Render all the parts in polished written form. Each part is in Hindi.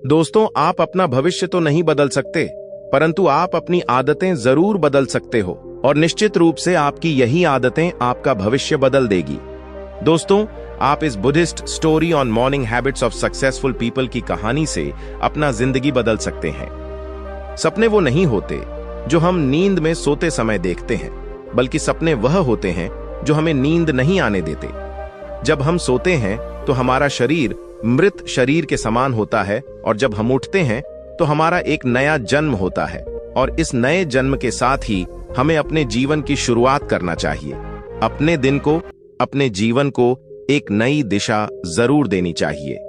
दोस्तों, आप अपना भविष्य तो नहीं बदल सकते, परंतु आप अपनी आदतें जरूर बदल सकते हो और निश्चित रूप से आपकी यही आदतें आपका भविष्य बदल देगी। दोस्तों, आप इस Buddhist story on morning habits of successful people की कहानी से अपना जिंदगी बदल सकते हैं। सपने वो नहीं होते जो हम नींद में सोते समय देखते हैं, बल्कि सपने वह होते हैं जो हमें नींद नहीं आने देते। जब हम सोते हैं तो हमारा शरीर मृत शरीर के समान होता है और जब हम उठते हैं तो हमारा एक नया जन्म होता है और इस नए जन्म के साथ ही हमें अपने जीवन की शुरुआत करना चाहिए। अपने दिन को, अपने जीवन को एक नई दिशा जरूर देनी चाहिए।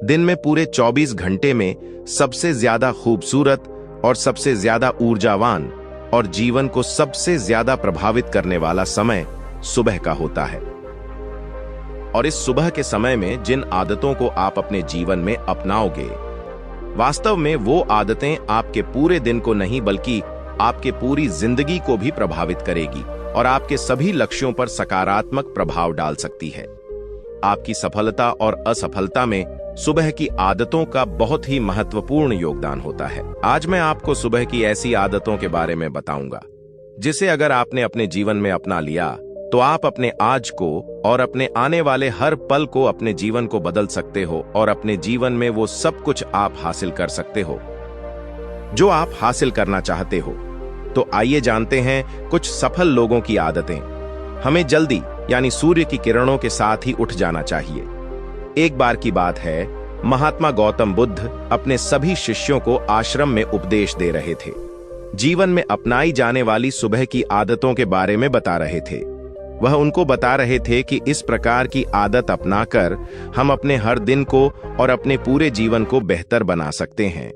दिन में पूरे 24 घंटे में सबसे ज्यादा खूबसूरत और सबसे ज्यादा ऊर्जावान और जीवन को सबसे ज्यादा प्रभावित करने वाला समय सुबह का होता है। और इस सुबह के समय में जिन आदतों को आप अपने जीवन में अपनाओगे, वास्तव में वो आदतें आपके पूरे दिन को नहीं बल्कि आपके पूरी जिंदगी को भी प्रभावित करेगी और आपके सभी लक्ष्यों पर सकारात्मक प्रभाव डाल सकती है। आपकी सफलता और असफलता में सुबह की आदतों का बहुत ही महत्वपूर्ण योगदान होता है। आज मैं आपको सुबह की ऐसी आदतों के बारे में बताऊंगा जिसे अगर आपने अपने जीवन में अपना लिया तो आप अपने आज को और अपने आने वाले हर पल को, अपने जीवन को बदल सकते हो और अपने जीवन में वो सब कुछ आप हासिल कर सकते हो जो आप हासिल करना चाहते हो। तो आइए जानते हैं कुछ सफल लोगों की आदतें। हमें जल्दी यानी सूर्य की किरणों के साथ ही उठ जाना चाहिए। एक बार की बात है, महात्मा गौतम बुद्ध अपने सभी शिष्यों को आश्रम में उपदेश दे रहे थे। जीवन में अपनाई जाने वाली सुबह की आदतों के बारे में बता रहे थे। वह उनको बता रहे थे कि इस प्रकार की आदत अपनाकर हम अपने हर दिन को और अपने पूरे जीवन को बेहतर बना सकते हैं।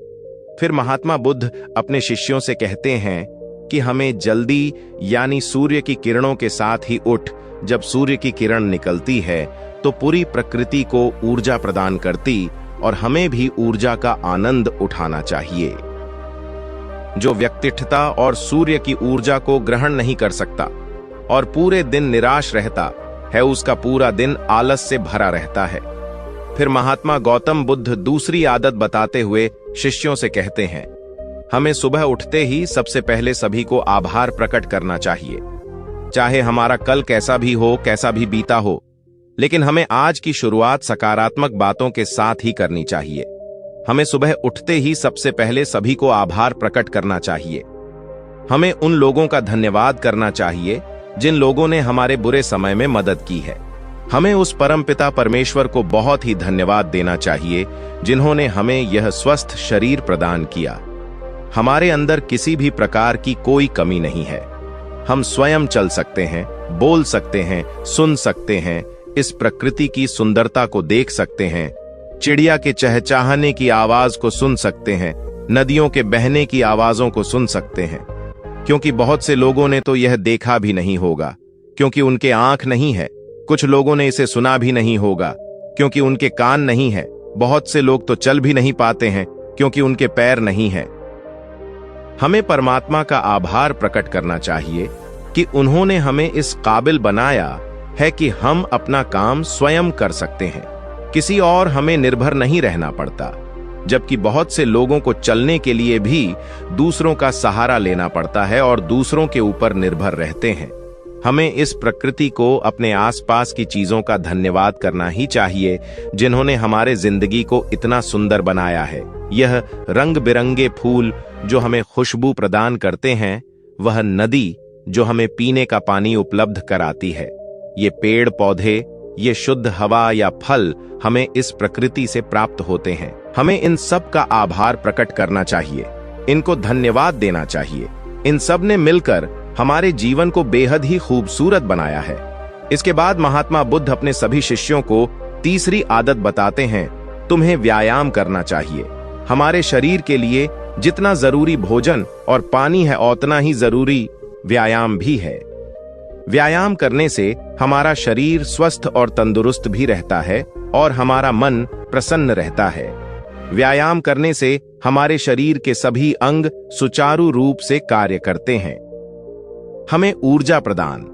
फिर महात्मा बुद्ध अपने शिष्यों से कहते हैं कि हमें जल्दी यानी सूर्य की किरणों के साथ ही उठ, जब सूर्य की किरण निकलती है तो पूरी प्रकृति को ऊर्जा प्रदान करती और हमें भी ऊर्जा का आनंद उठाना चाहिए। जो व्यक्तित्वता और सूर्य की ऊर्जा को ग्रहण नहीं कर सकता और पूरे दिन निराश रहता है, उसका पूरा दिन आलस से भरा रहता है। फिर महात्मा गौतम बुद्ध दूसरी आदत बताते हुए शिष्यों से कहते हैं, हमें सुबह उठते ही सबसे पहले सभी को आभार प्रकट करना चाहिए। चाहे हमारा कल कैसा भी हो, कैसा भी बीता हो, लेकिन हमें आज की शुरुआत सकारात्मक बातों के साथ ही करनी चाहिए। हमें सुबह उठते ही सबसे पहले सभी को आभार प्रकट करना चाहिए। हमें उन लोगों का धन्यवाद करना चाहिए जिन लोगों ने हमारे बुरे समय में मदद की है। हमें उस परमपिता परमेश्वर को बहुत ही धन्यवाद देना चाहिए जिन्होंने हमें यह स्वस्थ शरीर प्रदान किया। हमारे अंदर किसी भी प्रकार की कोई कमी नहीं है। हम स्वयं चल सकते हैं, बोल सकते हैं, सुन सकते हैं, इस प्रकृति की सुंदरता को देख सकते हैं, चिड़िया के चहचहाने की आवाज को सुन सकते हैं, नदियों के बहने की आवाजों को सुन सकते हैं। क्योंकि बहुत से लोगों ने तो यह देखा भी नहीं होगा क्योंकि उनके आंख नहीं है। कुछ लोगों ने इसे सुना भी नहीं होगा क्योंकि उनके कान नहीं है। बहुत से लोग तो चल भी नहीं पाते हैं क्योंकि उनके पैर नहीं हैं। हमें परमात्मा का आभार प्रकट करना चाहिए कि उन्होंने हमें इस काबिल बनाया है कि हम अपना काम स्वयं कर सकते हैं। किसी और हमें निर्भर नहीं रहना पड़ता, जबकि बहुत से लोगों को चलने के लिए भी दूसरों का सहारा लेना पड़ता है और दूसरों के ऊपर निर्भर रहते हैं। हमें इस प्रकृति को, अपने आसपास की चीजों का धन्यवाद करना ही चाहिए जिन्होंने हमारे जिंदगी को इतना सुंदर बनाया है। यह रंग बिरंगे फूल जो हमें खुशबू प्रदान करते हैं, वह नदी जो हमें पीने का पानी उपलब्ध कराती है, ये पेड़ पौधे, ये शुद्ध हवा या फल हमें इस प्रकृति से प्राप्त होते हैं। हमें इन सब का आभार प्रकट करना चाहिए, इनको धन्यवाद देना चाहिए। इन सब ने मिलकर हमारे जीवन को बेहद ही खूबसूरत बनाया है। इसके बाद महात्मा बुद्ध अपने सभी शिष्यों को तीसरी आदत बताते हैं, तुम्हें व्यायाम करना चाहिए। हमारे शरीर के लिए जितना जरूरी भोजन और पानी है, उतना ही जरूरी व्यायाम भी है। व्यायाम करने से हमारा शरीर स्वस्थ और तंदुरुस्त भी रहता है और हमारा मन प्रसन्न रहता है। व्यायाम करने से हमारे शरीर के सभी अंग सुचारू रूप से कार्य करते हैं। हमें ऊर्जा प्रदान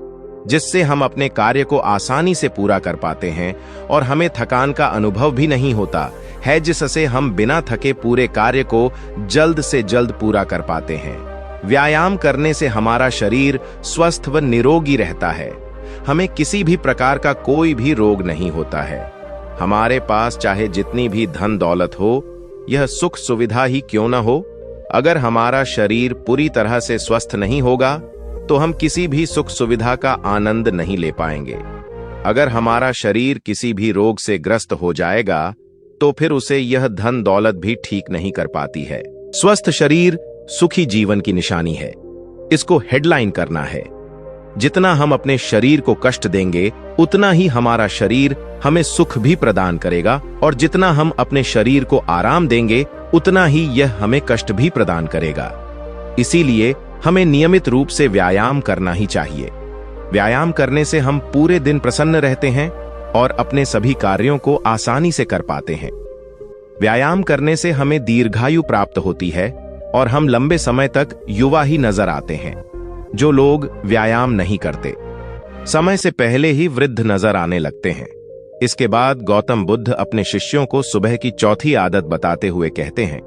जिससे हम अपने कार्य को आसानी से पूरा कर पाते हैं और हमें थकान का अनुभव भी नहीं होता है, जिससे हम बिना थके पूरे कार्य को जल्द से जल्द पूरा कर पाते हैं। व्यायाम करने से हमारा शरीर स्वस्थ व निरोगी रहता है। हमें किसी भी प्रकार का कोई भी रोग नहीं होता है। हमारे पास चाहे जितनी भी धन दौलत हो, यह सुख सुविधा ही क्यों न हो, अगर हमारा शरीर पूरी तरह से स्वस्थ नहीं होगा तो हम किसी भी सुख सुविधा का आनंद नहीं ले पाएंगे। अगर हमारा शरीर किसी भी रोग से ग्रस्त हो जाएगा तो फिर उसे यह धन दौलत भी ठीक नहीं कर पाती है। स्वस्थ शरीर सुखी जीवन की निशानी है। इसको हेडलाइन करना है। जितना हम अपने शरीर को कष्ट देंगे उतना ही हमारा शरीर हमें सुख भी प्रदान करेगा, और जितना हम अपने शरीर को आराम देंगे उतना ही यह हमें कष्ट भी प्रदान करेगा। इसीलिए हमें नियमित रूप से व्यायाम करना ही चाहिए। व्यायाम करने से हम पूरे दिन प्रसन्न रहते हैं और अपने सभी कार्यों को आसानी से कर पाते हैं। व्यायाम करने से हमें दीर्घायु प्राप्त होती है और हम लंबे समय तक युवा ही नजर आते हैं। जो लोग व्यायाम नहीं करते, समय से पहले ही वृद्ध नजर आने लगते हैं। इसके बाद गौतम बुद्ध अपने शिष्यों को सुबह की चौथी आदत बताते हुए कहते हैं,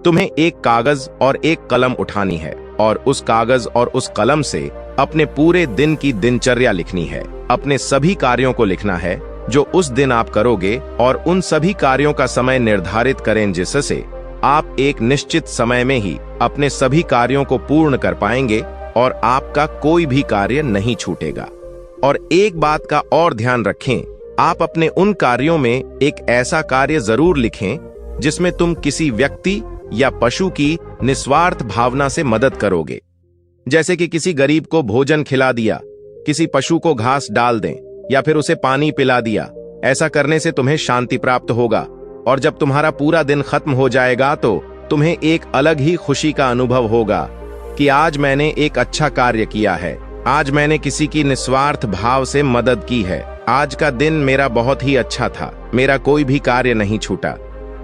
तुम्हें एक कागज और एक कलम उठानी है और उस कागज और उस कलम से अपने पूरे दिन की दिनचर्या लिखनी है। अपने सभी कार्यों को लिखना है जो उस दिन आप करोगे, और उन सभी कार्यों का समय निर्धारित करें जिससे आप एक निश्चित समय में ही अपने सभी कार्यों को पूर्ण कर पाएंगे और आपका कोई भी कार्य नहीं छूटेगा। और एक बात का और ध्यान रखें, आप अपने उन कार्यों में एक ऐसा कार्य जरूर लिखें जिसमें तुम किसी व्यक्ति या पशु की निस्वार्थ भावना से मदद करोगे। जैसे कि किसी गरीब को भोजन खिला दिया, किसी पशु को घास डाल दें या फिर उसे पानी पिला दिया। ऐसा करने से तुम्हें शांति प्राप्त होगा, और जब तुम्हारा पूरा दिन खत्म हो जाएगा तो तुम्हें एक अलग ही खुशी का अनुभव होगा कि आज मैंने एक अच्छा कार्य किया है, आज मैंने किसी की निस्वार्थ भाव से मदद की है, आज का दिन मेरा बहुत ही अच्छा था, मेरा कोई भी कार्य नहीं छूटा,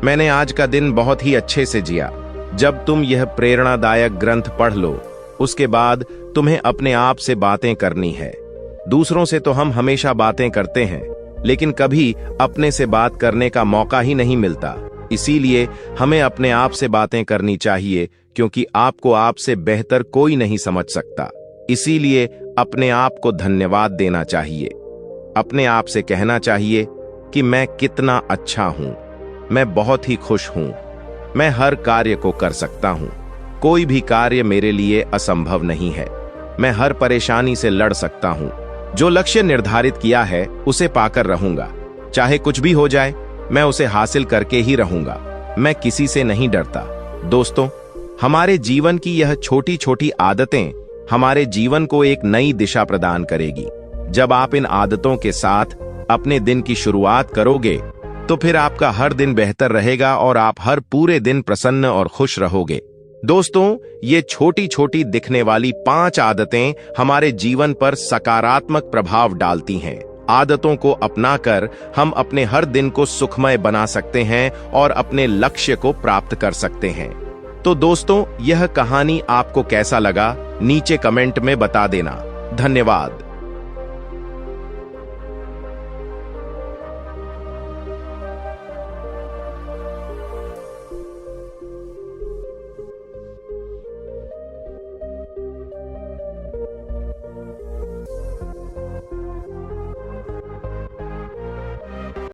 मैंने आज का दिन बहुत ही अच्छे से जिया। जब तुम यह प्रेरणादायक ग्रंथ पढ़ लो, उसके बाद तुम्हें अपने आप से बातें करनी है। दूसरों से तो हम हमेशा बातें करते हैं, लेकिन कभी अपने से बात करने का मौका ही नहीं मिलता। इसीलिए हमें अपने आप से बातें करनी चाहिए, क्योंकि आपको आपसे बेहतर कोई नहीं समझ सकता। इसीलिए अपने आप को धन्यवाद देना चाहिए। अपने आप से कहना चाहिए कि मैं कितना अच्छा हूं, मैं बहुत ही खुश हूं, मैं हर कार्य को कर सकता हूं, कोई भी कार्य मेरे लिए असंभव नहीं है, मैं हर परेशानी से लड़ सकता हूं, जो लक्ष्य निर्धारित किया है उसे पाकर रहूंगा, चाहे कुछ भी हो जाए मैं उसे हासिल करके ही रहूंगा, मैं किसी से नहीं डरता। दोस्तों, हमारे जीवन की यह छोटी छोटी आदतें हमारे जीवन को एक नई दिशा प्रदान करेगी। जब आप इन आदतों के साथ अपने दिन की शुरुआत करोगे तो फिर आपका हर दिन बेहतर रहेगा और आप हर पूरे दिन प्रसन्न और खुश रहोगे। दोस्तों, ये छोटी छोटी दिखने वाली 5 आदतें हमारे जीवन पर सकारात्मक प्रभाव डालती हैं। आदतों को अपनाकर हम अपने हर दिन को सुखमय बना सकते हैं और अपने लक्ष्य को प्राप्त कर सकते हैं। तो दोस्तों, यह कहानी आपको कैसा लगा नीचे कमेंट में बता देना। धन्यवाद।